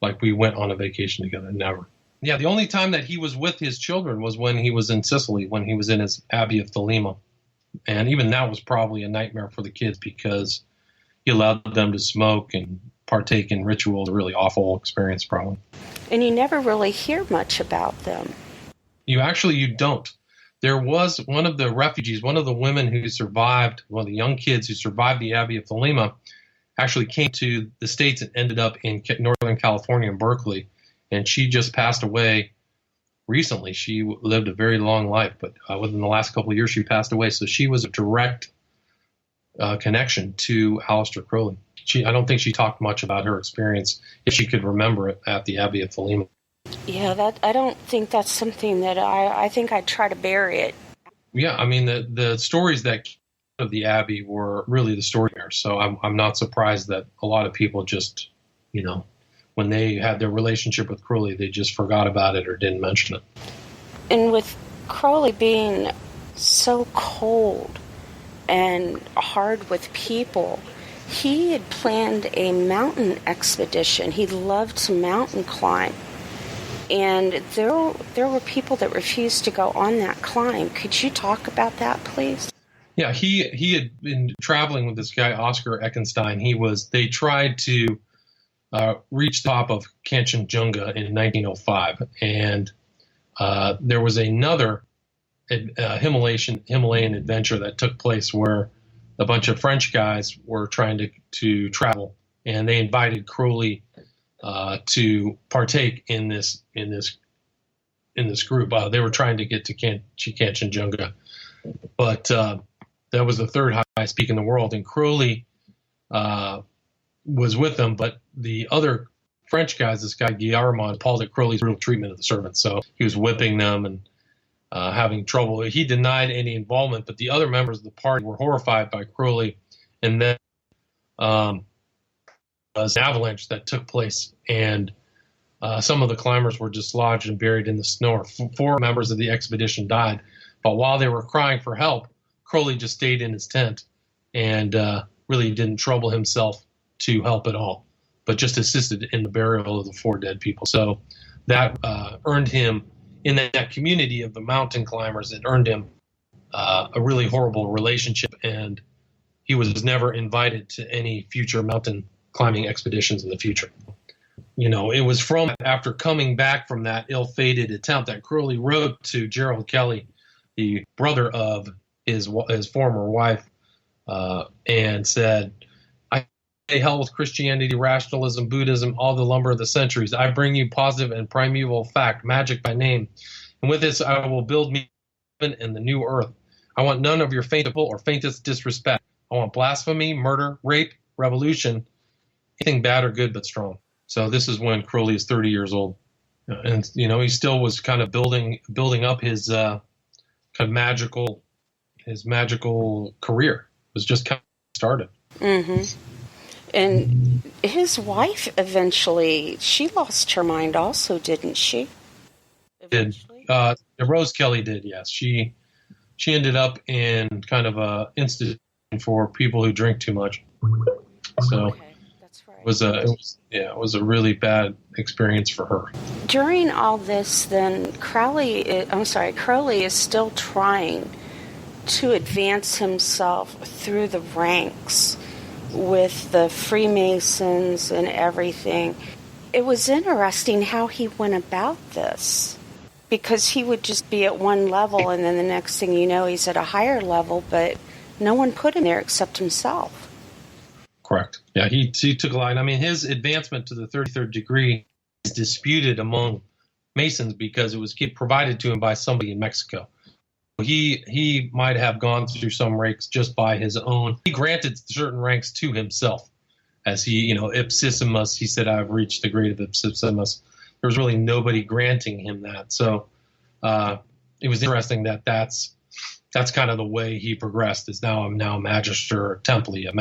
Like we went on a vacation together, never. Yeah, the only time that he was with his children was when he was in Sicily, when he was in his Abbey of Thelema. And even that was probably a nightmare for the kids because he allowed them to smoke and partake in rituals. A really awful experience, probably. And you never really hear much about them. You don't. There was one of the refugees, one of the women who survived, one of the young kids who survived the Abbey of Thelema, actually came to the States and ended up in Northern California in Berkeley. And she just passed away recently. She lived a very long life, but within the last couple of years, she passed away. So she was a direct connection to Aleister Crowley. I don't think she talked much about her experience, if she could remember it, at the Abbey of Thelema. Yeah, I don't think that's something that I think I'd try to bury it. Yeah, I mean, the stories that came out of the Abbey were really the story there. So I'm not surprised that a lot of people just, when they had their relationship with Crowley, they just forgot about it or didn't mention it. And with Crowley being so cold and hard with people, he had planned a mountain expedition. He loved to mountain climb. And there were people that refused to go on that climb. Could you talk about that, please? Yeah, he had been traveling with this guy, Oscar Eckenstein. They tried to reach the top of Kanchenjunga in 1905. And there was another Himalayan adventure that took place where a bunch of French guys were trying to travel, and they invited Crowley to partake in this group. They were trying to get to Kanchenjunga, but that was the third highest peak in the world, and Crowley was with them. But the other French guys, this guy Guillermo, called it Crowley's brutal treatment of the servants. So he was whipping them and having trouble. He denied any involvement, but the other members of the party were horrified by Crowley, and then an avalanche that took place, and some of the climbers were dislodged and buried in the snow. 4 members of the expedition died, but while they were crying for help, Crowley just stayed in his tent and really didn't trouble himself to help at all, but just assisted in the burial of the 4 dead people. So that earned him, in that community of the mountain climbers, it earned him a really horrible relationship, and he was never invited to any future mountain climbing expeditions in the future. It was from after coming back from that ill-fated attempt that Crowley wrote to Gerald Kelly, the brother of his former wife, and said, "I hell with Christianity, rationalism, Buddhism, all the lumber of the centuries. I bring you positive and primeval fact, magic by name. And with this, I will build me heaven and the new earth. I want none of your faintable or faintest disrespect. I want blasphemy, murder, rape, revolution, anything bad or good but strong." So this is when Crowley is 30 years old, and he still was kind of building up his kind of magical career. It was just kind of started. Mm-hmm. And his wife eventually, she lost her mind also, didn't she? Eventually? Rose Kelly did, yes. She ended up in kind of a institution for people who drink too much. So okay, that's right. It was a really bad experience for her. During all this, then Crowley is still trying to advance himself through the ranks with the Freemasons and everything. It was interesting how he went about this, because he would just be at one level and then the next thing you know he's at a higher level, but no one put him there except himself. Correct. Yeah, he took a line. I mean, his advancement to the 33rd degree is disputed among Masons because it was provided to him by somebody in Mexico. He might have gone through some ranks just by his own. He granted certain ranks to himself as he, ipsissimus, he said, I've reached the grade of ipsissimus. There was really nobody granting him that. So it was interesting that that's kind of the way he progressed. Is now I'm now Magister Templi, a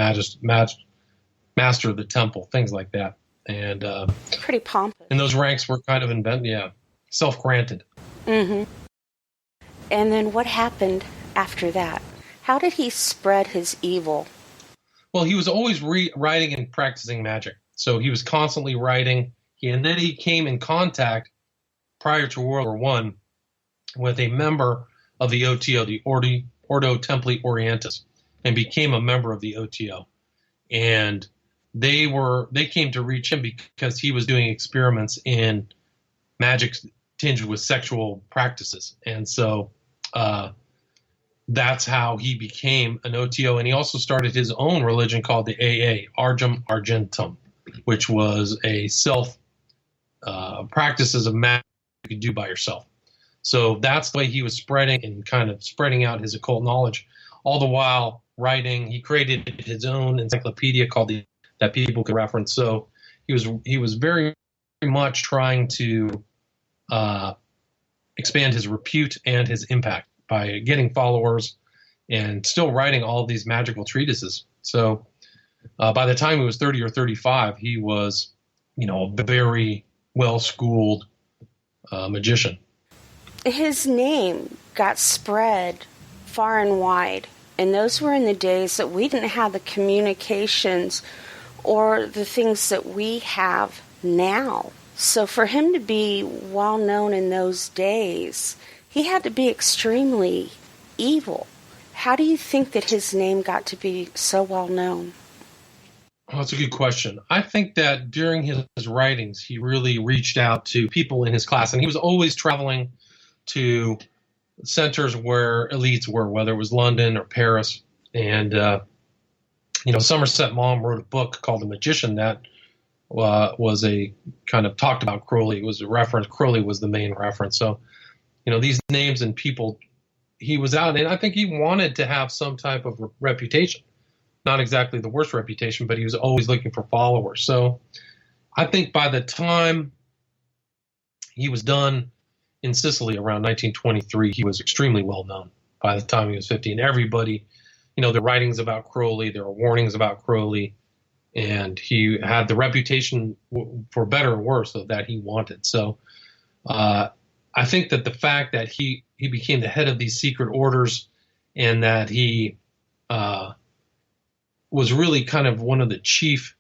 master of the temple, things like that. And pretty pompous. And those ranks were kind of self-granted. Mm-hmm. And then what happened after that? How did he spread his evil? Well, he was always writing and practicing magic. So he was constantly writing. And then he came in contact prior to World War I with a member of the OTO, the Ordo Templi Orientis, and became a member of the OTO. And they came to reach him because he was doing experiments in magic tinged with sexual practices. And so that's how he became an OTO. And he also started his own religion called the AA, Argem Argentum, which was a practices of magic you could do by yourself. So that's the way he was spreading and kind of spreading out his occult knowledge. All the while writing, he created his own encyclopedia called that people could reference. So he was very much trying to expand his repute and his impact by getting followers and still writing all of these magical treatises. So by the time he was 30 or 35, he was, a very well-schooled magician. His name got spread far and wide, and those were in the days that we didn't have the communications or the things that we have now. So for him to be well known in those days, he had to be extremely evil. How do you think that his name got to be so well known? Well, that's a good question. I think that during his writings, he really reached out to people in his class, and he was always traveling to centers where elites were, whether it was London or Paris. And, Somerset Maugham wrote a book called The Magician that was a kind of talked about Crowley. It was a reference. Crowley was the main reference. So, these names and people, he was out, and I think he wanted to have some type of reputation. Not exactly the worst reputation, but he was always looking for followers. So I think by the time he was done in Sicily around 1923, he was extremely well known. By the time he was 15, everybody, the writings about Crowley, there were warnings about Crowley, and he had the reputation, for better or worse, that he wanted. So I think that the fact that he became the head of these secret orders, and that he was really kind of one of the chief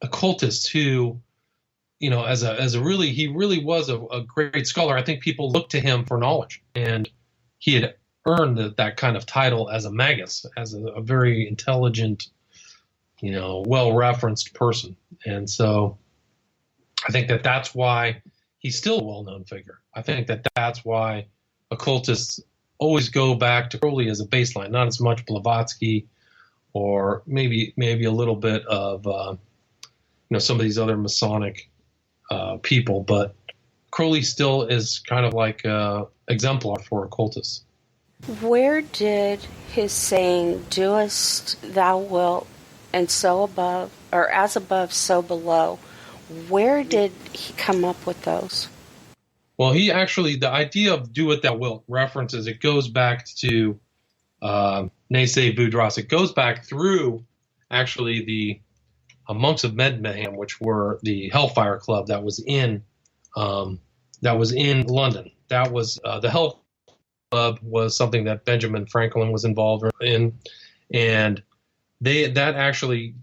occultists who, he really was a great scholar. I think people looked to him for knowledge, and he had earned that kind of title as a magus, as a very intelligent, well-referenced person. And so I think that that's why he's still a well-known figure. I think that that's why occultists always go back to Crowley as a baseline, not as much Blavatsky or maybe a little bit of, some of these other Masonic people, but Crowley still is kind of like an exemplar for occultists. Where did his saying, "Doest thou wilt, and so above, or as above, so below," where did he come up with those? Well, the idea of "do what thou wilt" references, it goes back to Nese Boudras. It goes back through actually the Monks of Medmenham, which were the Hellfire Club that was in London. That was the Hell Club was something that Benjamin Franklin was involved in, and they say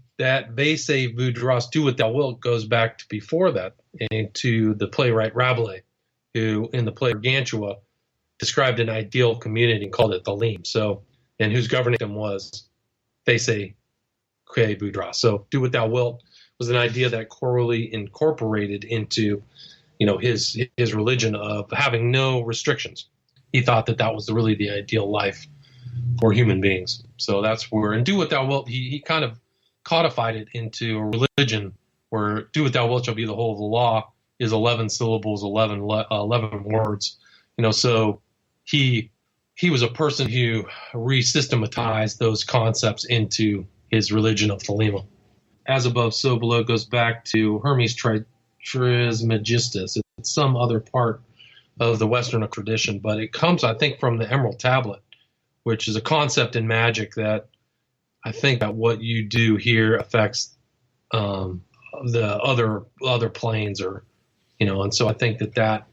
Boudras, "do what thou wilt," goes back to before that, and to the playwright Rabelais, who in the play Gargantua described an ideal community and called it the Leam. So, and whose governing them was Thésée Kay Boudras. So, "do what thou wilt" was an idea that Crowley incorporated into, his religion of having no restrictions. He thought that was really the ideal life for human beings. So that's where, and "do what thou wilt," he kind of codified it into a religion where "do what thou wilt shall be the whole of the law" is 11 syllables, 11 words. So he was a person who re-systematized those concepts into his religion of Thelema. as above, so below goes back to Hermes Trismegistus. It's some other part of the Western tradition, but it comes, I think, from the Emerald Tablet, which is a concept in magic that I think that what you do here affects the other planes, or and so I think that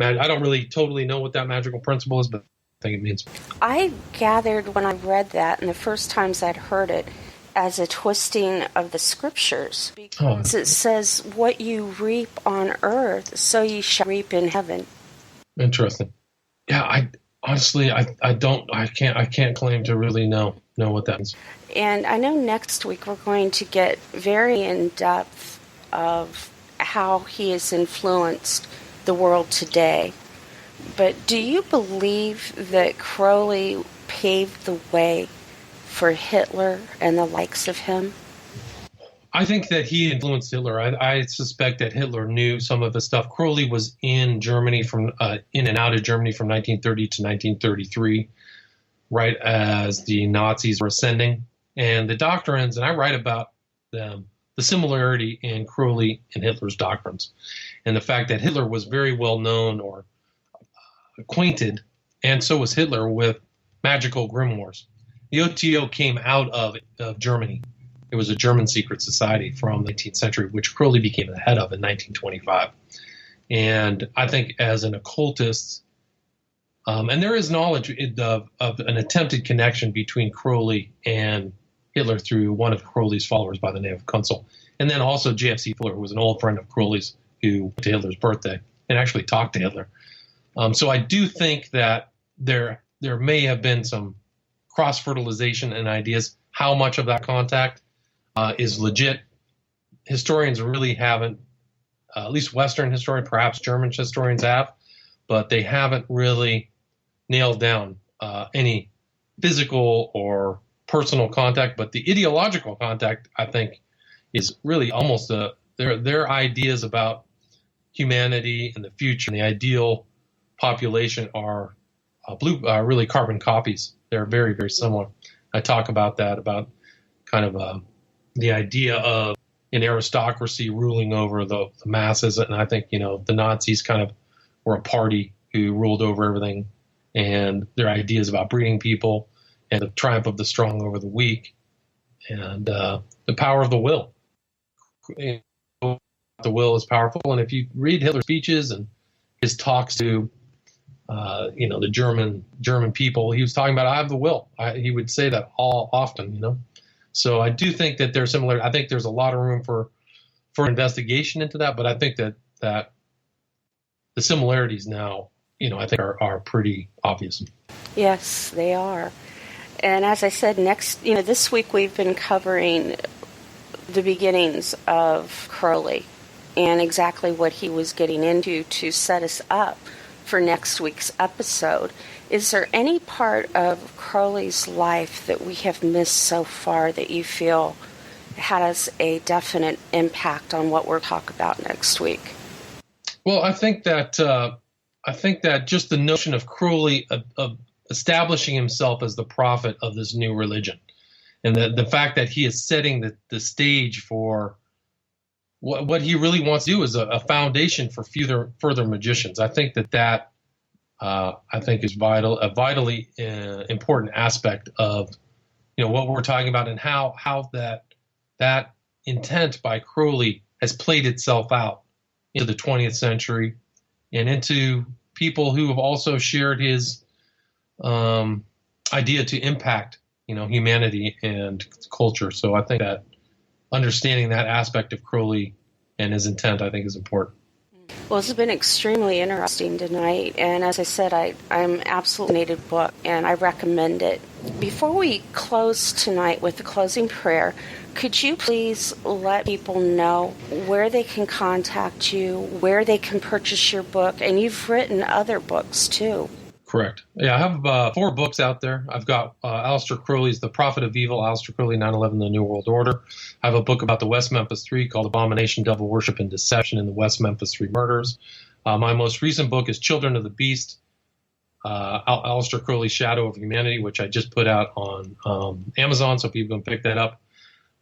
I don't really totally know what that magical principle is, but I think it means. I gathered when I read that, and the first times I'd heard it, as a twisting of the scriptures, because it says, "What you reap on earth, so you shall reap in heaven." Interesting. Yeah, I honestly can't claim to really know what that means. And I know next week we're going to get very in depth of how he has influenced the world today. But do you believe that Crowley paved the way for Hitler and the likes of him? I think that he influenced Hitler. I suspect that Hitler knew some of the stuff. Crowley was in Germany in and out of Germany from 1930 to 1933, right as the Nazis were ascending. And the doctrines, and I write about them, the similarity in Crowley and Hitler's doctrines, and the fact that Hitler was very well known or acquainted, and so was Hitler, with magical grimoires. The OTO came out of Germany. It was a German secret society from the 19th century, which Crowley became the head of in 1925. And I think as an occultist, and there is knowledge of an attempted connection between Crowley and Hitler through one of Crowley's followers by the name of Kunzel. And then also J.F.C. Fuller, who was an old friend of Crowley's, who went to Hitler's birthday and actually talked to Hitler. So I do think that there may have been some cross-fertilization in ideas. How much of that contact is legit? Historians really haven't, at least Western historians, perhaps German historians have, but they haven't really nailed down any physical or personal contact. But the ideological contact, I think, is really almost their ideas about humanity and the future and the ideal population are really carbon copies. They're very, very similar. I talk about that, about kind of the idea of an aristocracy ruling over the masses. And I think, the Nazis kind of were a party who ruled over everything, and their ideas about breeding people and the triumph of the strong over the weak, and the power of the will. The will is powerful. And if you read Hitler's speeches and his talks to the German people, he was talking about, I have the will. He would say that often. So I do think that they're similar. I think there's a lot of room for investigation into that, but I think that the similarities now, I think are pretty obvious. Yes, they are. And as I said, this week we've been covering the beginnings of Crowley and exactly what he was getting into to set us up for next week's episode. Is there any part of Crowley's life that we have missed so far that you feel has a definite impact on what we'll talk about next week? Well, I think that just the notion of Crowley of establishing himself as the prophet of this new religion, and the fact that he is setting the stage for what he really wants to do is a foundation for further magicians. I think that is a vitally important aspect of what we're talking about, and how that intent by Crowley has played itself out into the 20th century and into people who have also shared his idea to impact humanity and culture. So I think that understanding that aspect of Crowley and his intent, I think, is important. Well, this has been extremely interesting tonight, and as I said, I'm absolutely fascinated book, and I recommend it. Before we close tonight with the closing prayer, could you please let people know where they can contact you, where they can purchase your book, and you've written other books too. Correct. Yeah, I have 4 books out there. I've got Aleister Crowley's The Prophet of Evil, Aleister Crowley, 9/11, The New World Order. I have a book about the West Memphis Three called Abomination, Devil Worship, and Deception in the West Memphis Three Murders. My most recent book is Children of the Beast, Aleister Crowley's Shadow of Humanity, which I just put out on Amazon, so people can pick that up.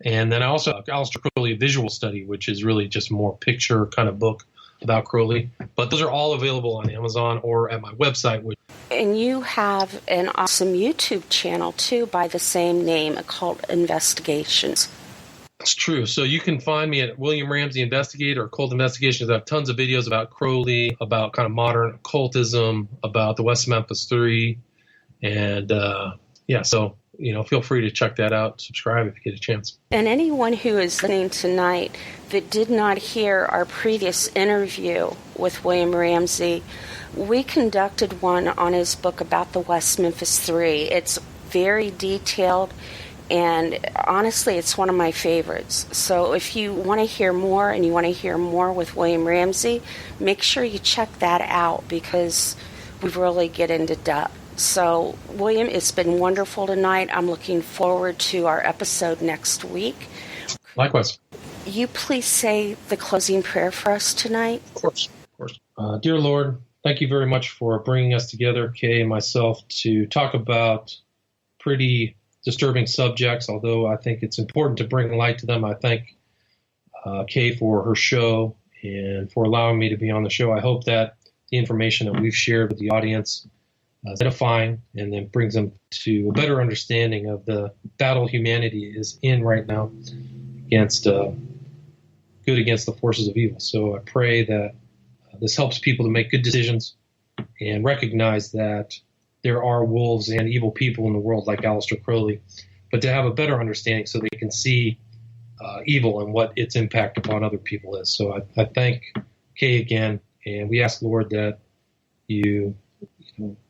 And then I also have Aleister Crowley, a visual study, which is really just more picture kind of book about Crowley. But those are all available on Amazon or at my website. And you have an awesome YouTube channel, too, by the same name called Investigations. It's true. So you can find me at William Ramsey Investigator or Occult Investigations. I have tons of videos about Crowley, about kind of modern occultism, about the West Memphis 3. And, so, feel free to check that out. Subscribe if you get a chance. And anyone who is listening tonight that did not hear our previous interview with William Ramsey, we conducted one on his book about the West Memphis 3. It's very detailed, and honestly, it's one of my favorites. So if you want to hear more and you want to hear more with William Ramsey, make sure you check that out because we really get into depth. So, William, it's been wonderful tonight. I'm looking forward to our episode next week. Likewise. You please say the closing prayer for us tonight? Of course. Dear Lord, thank you very much for bringing us together, Kay and myself, to talk about pretty disturbing subjects, although I think it's important to bring light to them. I thank Kay for her show and for allowing me to be on the show. I hope that the information that we've shared with the audience is edifying and then brings them to a better understanding of the battle humanity is in right now against good against the forces of evil. So I pray that this helps people to make good decisions and recognize that there are wolves and evil people in the world like Aleister Crowley, but to have a better understanding so they can see evil and what its impact upon other people is. So I thank Kay again, and we ask, Lord, that you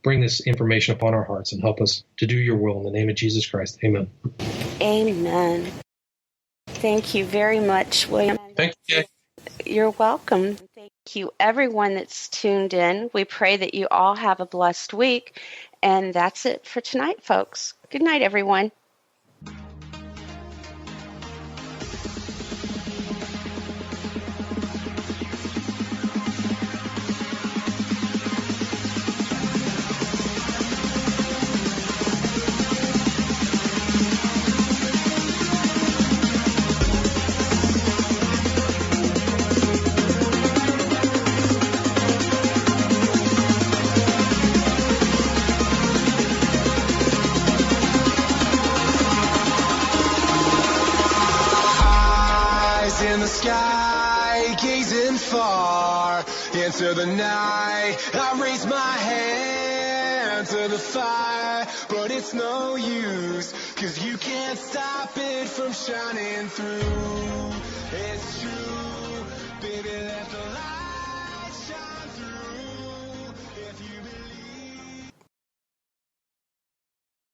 bring this information upon our hearts and help us to do your will in the name of Jesus Christ. Amen. Amen. Thank you very much, William. Thank you, Kay. You're welcome. Thank you, everyone that's tuned in. We pray that you all have a blessed week. And that's it for tonight, folks. Good night, everyone. Into the night, I raise my hand to the fire, but it's no use, 'cause you can't stop it from shining through. It's true, baby, let the light